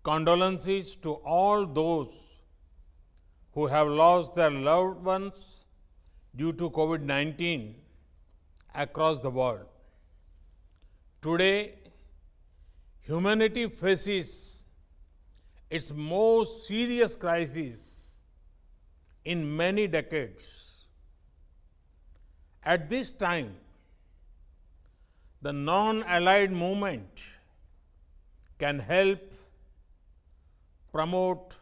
Condolences to all those who have lost their loved ones due to COVID-19 across the world. Today, humanity faces its most serious crisis in many decades. At this time, the non-allied movement can help promote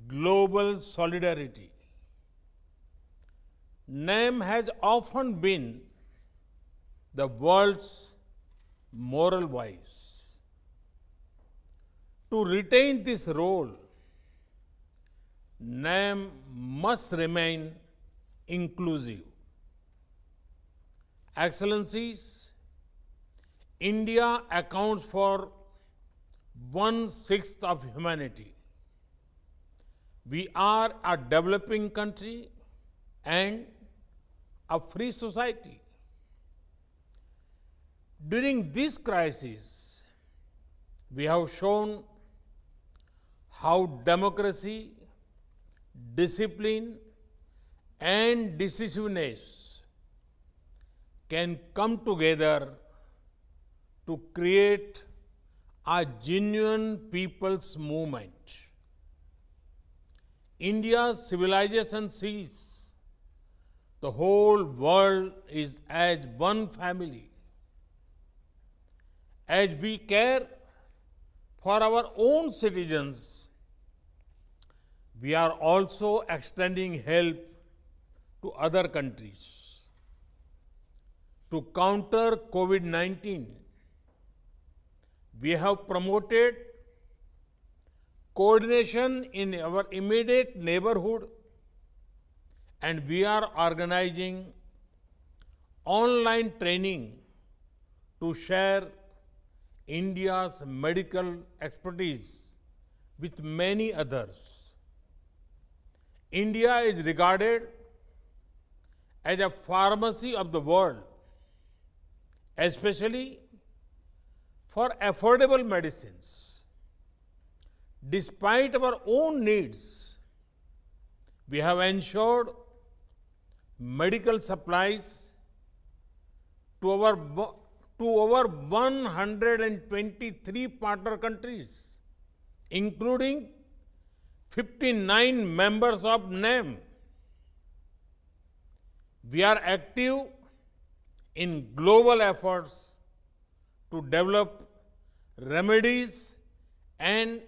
global solidarity. NAM has often been the world's moral voice. To retain this role, NAM must remain inclusive. Excellencies, India accounts for 1/6 of humanity. We are a developing country and a free society. During this crisis, we have shown how democracy, discipline, and decisiveness can come together to create a genuine people's movement. India's civilization sees the whole world is as one family. As we care for our own citizens, we are also extending help to other countries. To counter COVID-19, we have promoted coordination in our immediate neighborhood, and we are organizing online training to share India's medical expertise with many others. India is regarded as a pharmacy of the world, especially for affordable medicines. Despite our own needs, we have ensured medical supplies to over 123 partner countries, including 59 members of NAM. We are active in global efforts to develop remedies and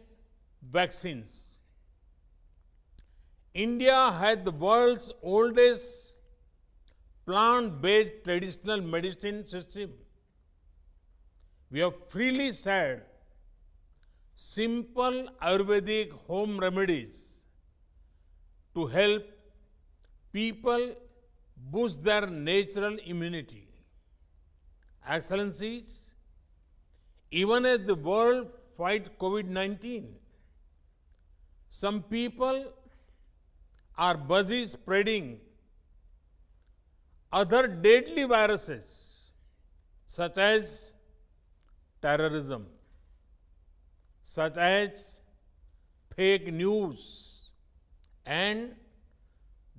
vaccines. India has the world's oldest plant-based traditional medicine system. We have freely shared simple Ayurvedic home remedies to help people boost their natural immunity. Excellencies, even as the world fights COVID-19, some people are busy spreading other deadly viruses, such as terrorism, such as fake news and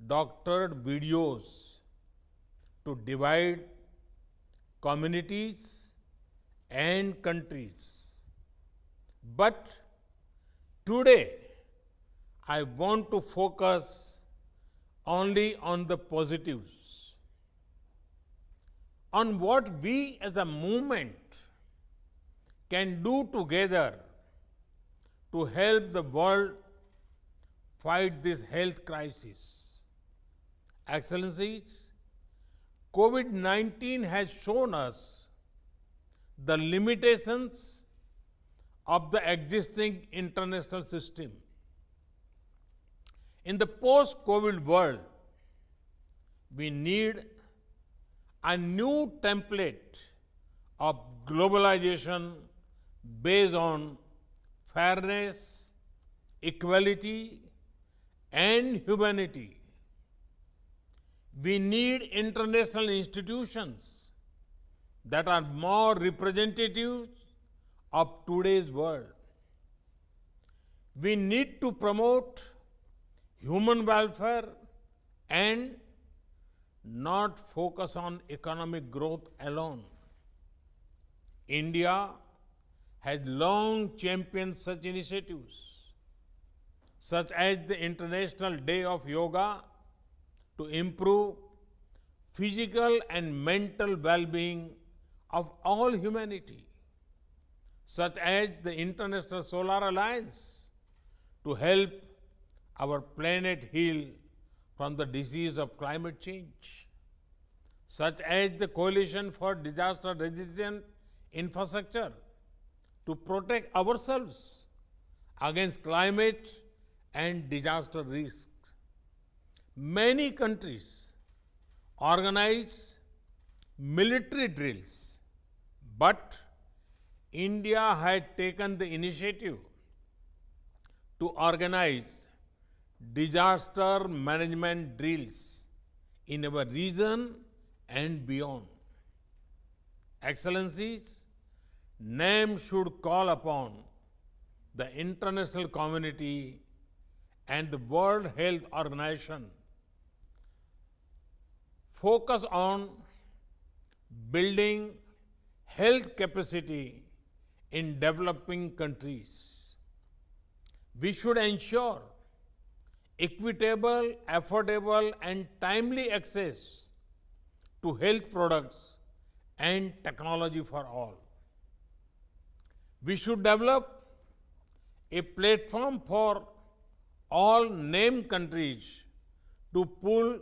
doctored videos to divide communities and countries. But today, I want to focus only on the positives, on what we as a movement can do together to help the world fight this health crisis. Excellencies, COVID-19 has shown us the limitations of the existing international system. In the post-COVID world, we need a new template of globalization based on fairness, equality, and humanity. We need international institutions that are more representative of today's world. We need to promote human welfare and not focus on economic growth alone. India has long championed such initiatives, such as the International Day of Yoga, to improve physical and mental well-being of all humanity, such as the International Solar Alliance to help our planet heal from the disease of climate change, such as the Coalition for Disaster Resistant Infrastructure to protect ourselves against climate and disaster risks. Many countries organize military drills, but India had taken the initiative to organize disaster management drills in our region and beyond. Excellencies, NAM should call upon the international community and the World Health Organization focus on building health capacity in developing countries. We should ensure equitable, affordable, and timely access to health products and technology for all. We should develop a platform for all named countries to pool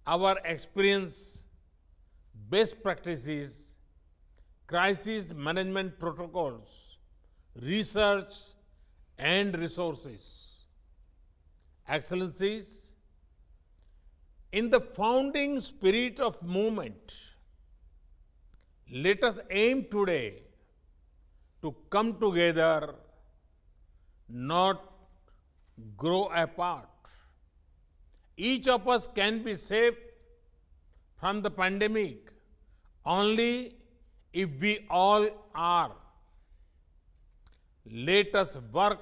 our experience, best practices, crisis management protocols, research, and resources. Excellencies, in the founding spirit of movement, let us aim today to come together, not grow apart. Each of us can be saved from the pandemic only if we all are. Let us work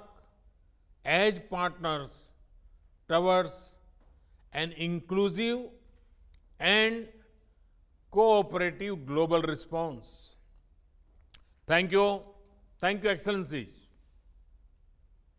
as partners towards an inclusive and cooperative global response. Thank you. Thank you, Excellencies.